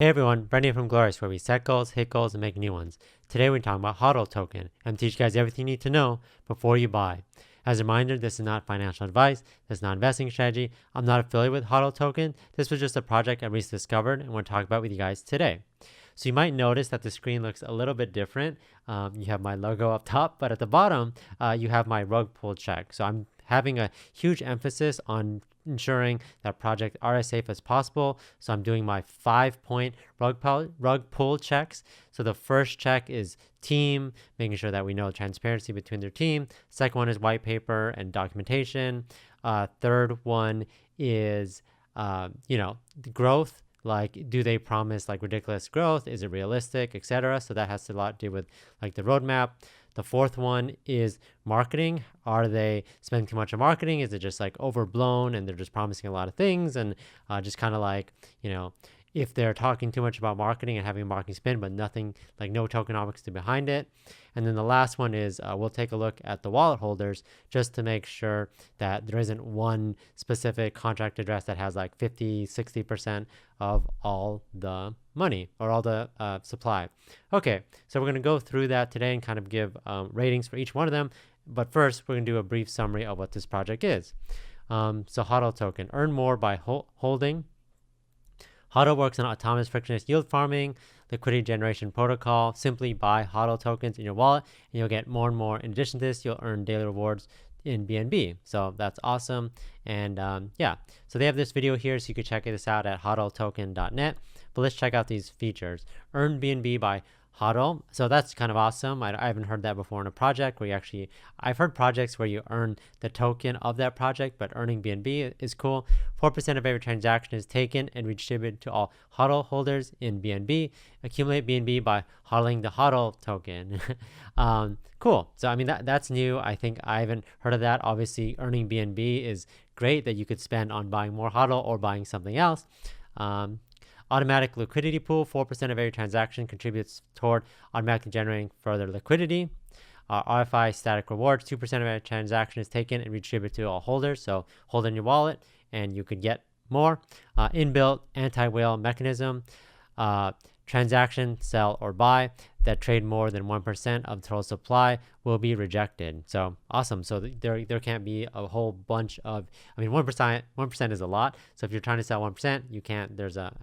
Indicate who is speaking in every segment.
Speaker 1: Hey everyone, Brendan from Goalorious, where we set goals, hit goals, and make new ones. Today we're talking about HODL token. I'm teach you guys everything you need to know before you buy. As a reminder, this is not financial advice. This is not investing strategy. I'm not affiliated with HODL token. This was just a project I recently discovered and want to talk about with you guys today. So you might notice that the screen looks a little bit different. You have my logo up top, but at the bottom, you have my rug pull check. So I'm having a huge emphasis on ensuring that projects are as safe as possible. So I'm doing my 5-point rug pull checks. So the first check is team, making sure that we know transparency between their team. Second one is white paper and documentation. Third one is, the growth. Like, do they promise like ridiculous growth? Is it realistic, etc.? So that has a lot to do with like the roadmap. The fourth one is marketing. Are they spending too much on marketing? Is it just like overblown and they're just promising a lot of things and just kind of like, if they're talking too much about marketing and having a marketing spin, but nothing like no tokenomics to behind it. And then the last one is we'll take a look at the wallet holders just to make sure that there isn't one specific contract address that has like 50-60% of all the money or all the supply. Okay, so we're going to go through that today and kind of give ratings for each one of them. But first, we're going to do a brief summary of what this project is. So HODL token, earn more by holding. HODL works on autonomous frictionless yield farming, liquidity generation protocol. Simply buy HODL tokens in your wallet and you'll get more and more. In addition to this, you'll earn daily rewards in BNB. So that's awesome. And so they have this video here, so you can check this out at hodltoken.net. But let's check out these features. Earn BNB by HODL. So that's kind of awesome. I haven't heard that before in a project where I've heard projects where you earn the token of that project, but earning BNB is cool. 4% of every transaction is taken and redistributed to all HODL holders in BNB. Accumulate BNB by hodling the HODL token. Cool. So, I mean, that's new. I think I haven't heard of that. Obviously, earning BNB is great that you could spend on buying more HODL or buying something else. Automatic liquidity pool, 4% of every transaction contributes toward automatically generating further liquidity. RFI static rewards, 2% of every transaction is taken and redistributed to all holders. So hold in your wallet and you could get more. Inbuilt anti-whale mechanism, transaction, sell, or buy that trade more than 1% of total supply will be rejected. So awesome. So there can't be a whole bunch of, 1% is a lot. So if you're trying to sell 1%, you can't, there's an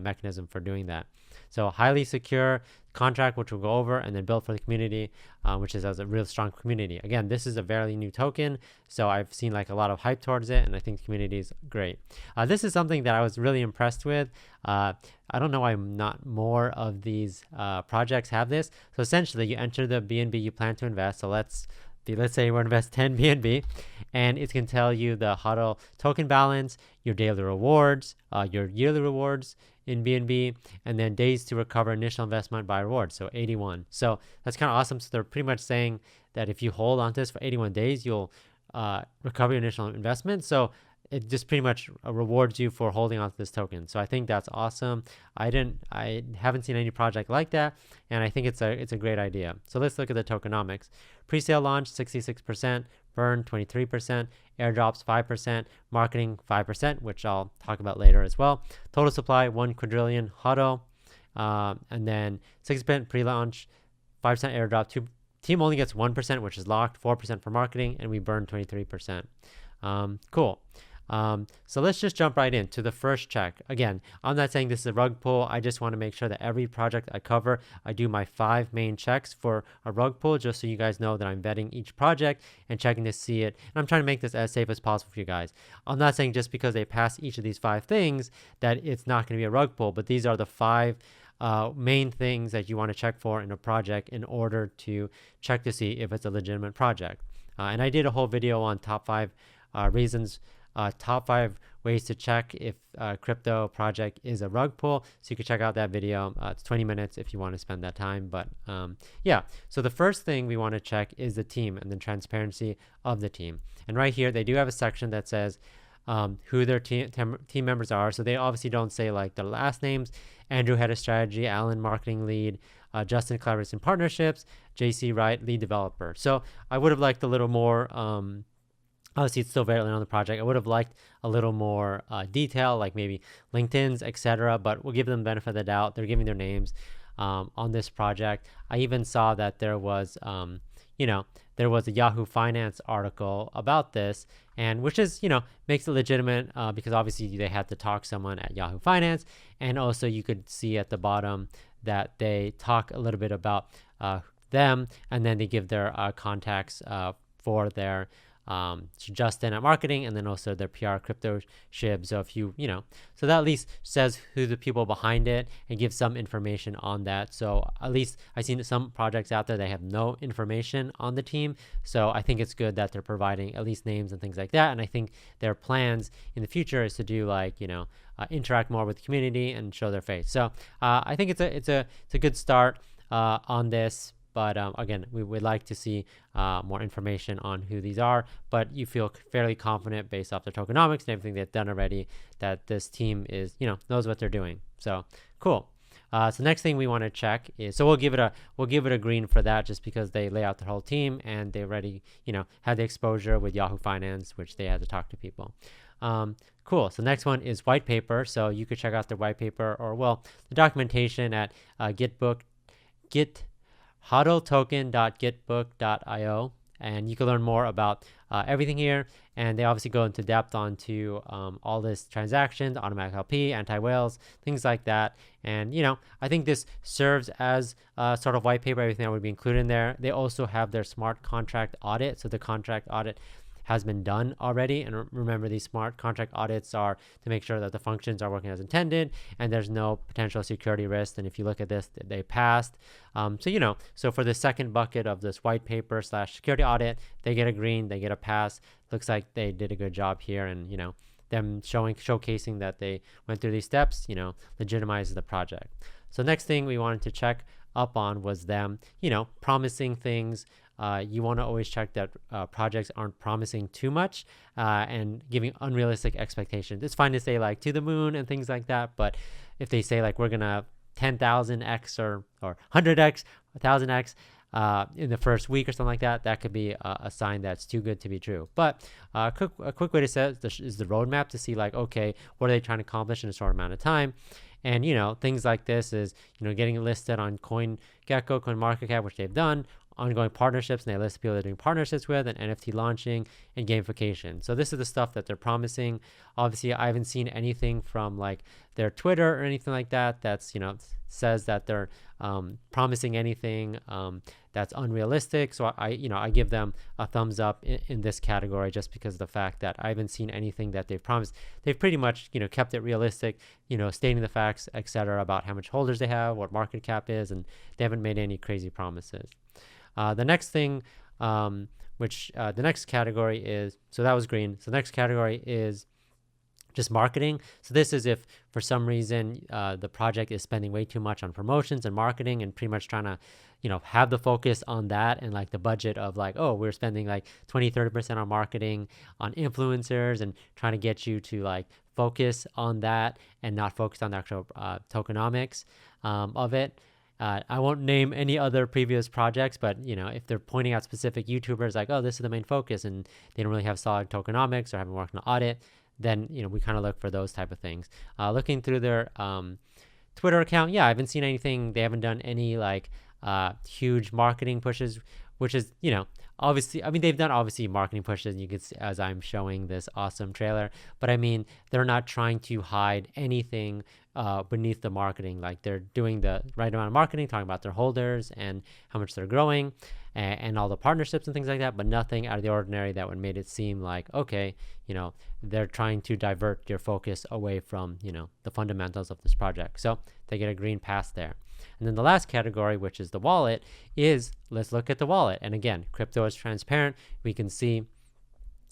Speaker 1: mechanism for doing that. So highly secure contract, which we'll go over, and then built for the community, which is as a real strong community. Again, this is a very new token, so I've seen like a lot of hype towards it, and I think the community is great. This is something that I was really impressed with. I don't know why not more of these projects have this. So essentially, you enter the BNB you plan to invest. So let's say you want to invest 10 BNB, and it can tell you the HODL token balance, your daily rewards, your yearly rewards in BNB, and then days to recover initial investment by reward, so 81. So that's kind of awesome. So they're pretty much saying that if you hold on to this for 81 days, you'll recover your initial investment. So it just pretty much rewards you for holding on to this token. So I think that's awesome. I haven't seen any project like that, and I think it's a great idea. So let's look at the tokenomics. Pre-sale launch 66%, burn 23%, airdrops 5%, marketing 5%, which I'll talk about later as well. Total supply 1 quadrillion HODL, and then 6% pre-launch, 5% airdrop. Team only gets 1%, which is locked, 4% for marketing, and we burn 23%. Cool. So let's just jump right into the first check. Again, I'm not saying this is a rug pull. I just want to make sure that every project I cover, I do my 5 main checks for a rug pull, just so you guys know that I'm vetting each project and checking to see it. And I'm trying to make this as safe as possible for you guys. I'm not saying just because they pass each of these 5 things that it's not going to be a rug pull, but these are the 5 main things that you want to check for in a project in order to check to see if it's a legitimate project. And I did a whole video on top 5 reasons, top 5 ways to check if a crypto project is a rug pull. So you can check out that video. It's 20 minutes if you want to spend that time. But so the first thing we want to check is the team and the transparency of the team. And right here, they do have a section that says who their team members are. So they obviously don't say like their last names. Andrew, head of strategy, Alan, marketing lead, Justin, collaboration partnerships, JC, Wright, lead developer. So I would have liked a little more Obviously, it's still very early on the project. I would have liked a little more detail, like maybe LinkedIn's, etc. But we'll give them the benefit of the doubt. They're giving their names on this project. I even saw that there was, there was a Yahoo Finance article about this, and which is, makes it legitimate because obviously they had to talk someone at Yahoo Finance, and also you could see at the bottom that they talk a little bit about them, and then they give their contacts for their Justin at marketing, and then also their PR crypto shib. So if so that at least says who the people behind it and gives some information on that. So at least I've seen some projects out there, they have no information on the team. So I think it's good that they're providing at least names and things like that. And I think their plans in the future is to do like, interact more with the community and show their face. So I think it's a good start on this. But again, we would like to see more information on who these are. But you feel fairly confident based off their tokenomics and everything they've done already that this team is, knows what they're doing. So cool. So next thing we want to check is, so we'll give it a green for that, just because they lay out their whole team and they already, had the exposure with Yahoo Finance, which they had to talk to people. Cool. So next one is Whitepaper. So you could check out their Whitepaper, or the documentation at HODLtoken.gitbook.io, and you can learn more about everything here. And they obviously go into depth onto all this transactions, automatic LP, anti-whales, things like that. And I think this serves as sort of white paper, everything that would be included in there. They also have their smart contract audit. So the contract audit has been done already, and remember, these smart contract audits are to make sure that the functions are working as intended and there's no potential security risk. And if you look at this, they passed. So for the second bucket of this white paper / security audit, they get a green, they get a pass. Looks like they did a good job here, and them showcasing that they went through these steps, legitimizes the project. So next thing we wanted to check up on was them, promising things. You want to always check that projects aren't promising too much and giving unrealistic expectations. It's fine to say like to the moon and things like that, but if they say like we're gonna 10,000x or 100x, 1,000x in the first week or something like that, that could be a sign that's too good to be true. But a quick way to set it is the roadmap to see like, okay, what are they trying to accomplish in a short amount of time? And things like this is getting listed on CoinGecko, CoinMarketCap, which they've done, ongoing partnerships, and they list people they're doing partnerships with, and NFT launching and gamification. So this is the stuff that they're promising. Obviously, I haven't seen anything from like their Twitter or anything like that that's says that they're promising anything that's unrealistic. So I give them a thumbs up in this category, just because of the fact that I haven't seen anything that they've promised. They've pretty much kept it realistic, stating the facts, etc., about how much holders they have, what market cap is, and they haven't made any crazy promises. The next thing, the next category is, so that was green. So the next category is just marketing. So this is if for some reason the project is spending way too much on promotions and marketing, and pretty much trying to have the focus on that, and like the budget of like, oh, we're spending like 20-30% on marketing, on influencers, and trying to get you to like focus on that and not focus on the actual tokenomics of it. I won't name any other previous projects, but if they're pointing out specific YouTubers like, oh, this is the main focus, and they don't really have solid tokenomics or haven't worked on an audit, then we kind of look for those type of things. Looking through their Twitter account, I haven't seen anything. They haven't done any like huge marketing pushes, which is obviously, I mean, they've done obviously marketing pushes, and you can see as I'm showing this awesome trailer, but I mean, they're not trying to hide anything beneath the marketing. Like, they're doing the right amount of marketing, talking about their holders and how much they're growing, and all the partnerships and things like that, but nothing out of the ordinary that would made it seem like, okay, they're trying to divert your focus away from the fundamentals of this project. So they get a green pass there. And then the last category, which is the wallet, is, let's look at the wallet. And again, crypto is transparent. We can see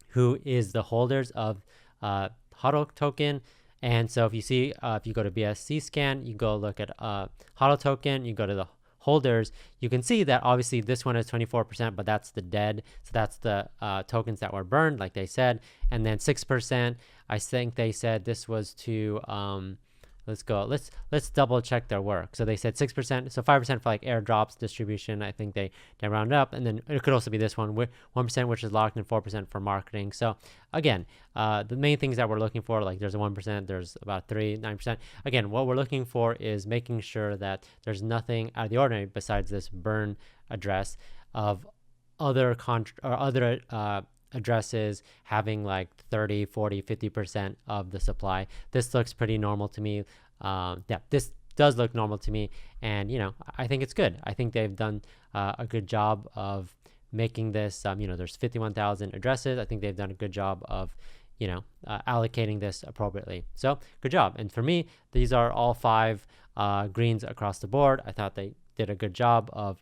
Speaker 1: who is the holders of HODL token. And so if you see, if you go to BSC scan, you go look at HODL token, you go to the holders, you can see that obviously this one is 24%, but that's the dead. So that's the tokens that were burned, like they said. And then 6%, I think they said this was to let's go. Let's double check their work. So they said 6%, so 5% for like airdrops distribution. I think they round up, and then it could also be this one, 1%, which is locked, and 4% for marketing. So again, the main things that we're looking for, like there's a 1%, there's about 9%. Again, what we're looking for is making sure that there's nothing out of the ordinary besides this burn address of other addresses having like 30, 40, 50% of the supply. This looks pretty normal to me. Yeah, this does look normal to me, and I think it's good. I think they've done a good job of making this. There's 51,000 addresses. I think they've done a good job of allocating this appropriately. So good job. And for me, these are all 5 greens across the board. I thought they did a good job of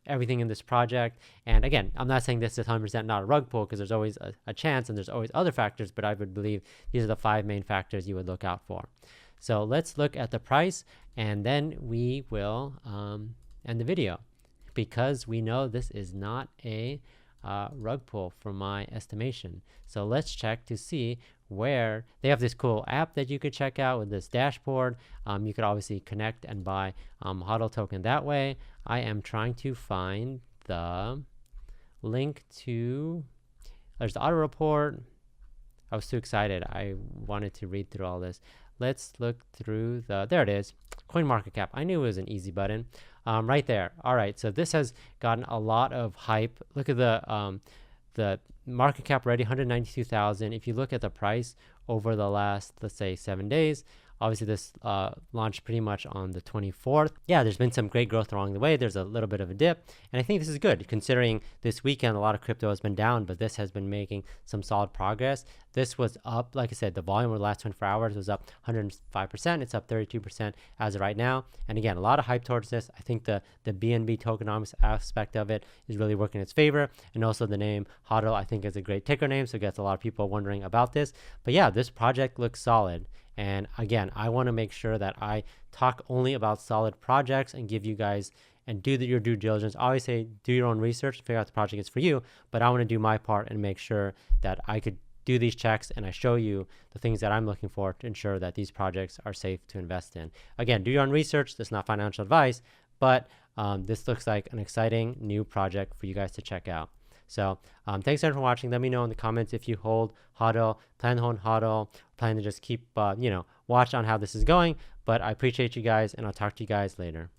Speaker 1: everything in this project. And again, I'm not saying this is 100% not a rug pull, because there's always a chance and there's always other factors, but I would believe these are the 5 main factors you would look out for. So let's look at the price, and then we will end the video, because we know this is not a rug pull from my estimation. So let's check to see where they have this cool app that you could check out with this dashboard. You could obviously connect and buy HODL token that way. I am trying to find the link to, there's the auto report. I was too excited. I wanted to read through all this. Let's look through there it is, CoinMarketCap. I knew it was an easy button right there. All right, so this has gotten a lot of hype. Look at the market cap already, 192,000. If you look at the price over the last, let's say, 7 days, obviously this launched pretty much on the 24th. Yeah, there's been some great growth along the way. There's a little bit of a dip, and I think this is good considering this weekend a lot of crypto has been down, but this has been making some solid progress. This was up, like I said, the volume over the last 24 hours was up 105%. It's up 32% as of right now. And again, a lot of hype towards this. I think the BNB tokenomics aspect of it is really working in its favor. And also the name HODL, I think, is a great ticker name, so it gets a lot of people wondering about this. But yeah, this project looks solid. And again, I want to make sure that I talk only about solid projects and give you guys and do your due diligence. I always say do your own research, figure out the project is for you, but I want to do my part and make sure that I could do these checks and I show you the things that I'm looking for to ensure that these projects are safe to invest in. Again, do your own research. This is not financial advice, but this looks like an exciting new project for you guys to check out. So thanks everyone for watching. Let me know in the comments if you hold HODL, plan to hold HODL, plan to just keep watch on how this is going. But I appreciate you guys, and I'll talk to you guys later.